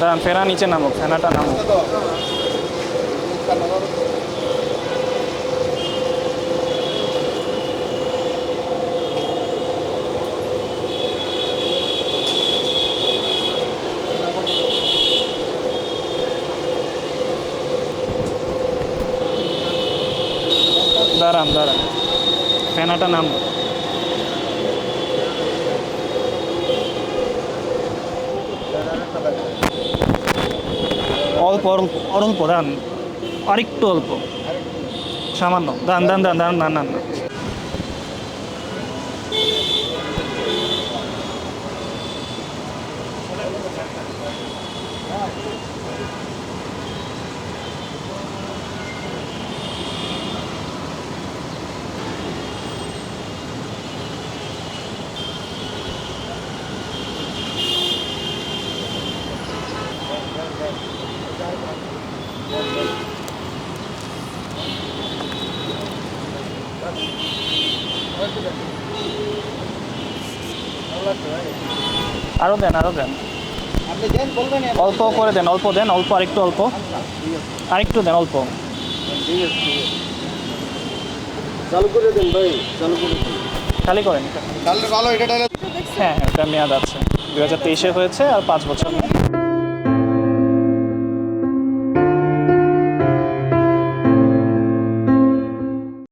দাঁড়ান, ফেনা নিচে নামুক, ফেনাটা নামুক। দাঁড়ান দাঁড়ান, ফেনাটা নামুক। অল্প অল্প অল্প দান, আরেকটু অল্প, সামান্য দান দান দান দান দান দান। আরো দেন, আরো দেন, আপনি দেন বলবেন। অল্প করে দেন, অল্প দেন, অল্প আরেকটু অল্প, আরেকটু দেন অল্প। ঠিক আছে, চালু করে দেন ভাই, চালু করে দেন। খালি করেন। তাহলে ভালো, এটা হ্যাঁ হ্যাঁ, এটা মেয়াদ আছে, 2023-এ হয়েছে আর 5 বছর।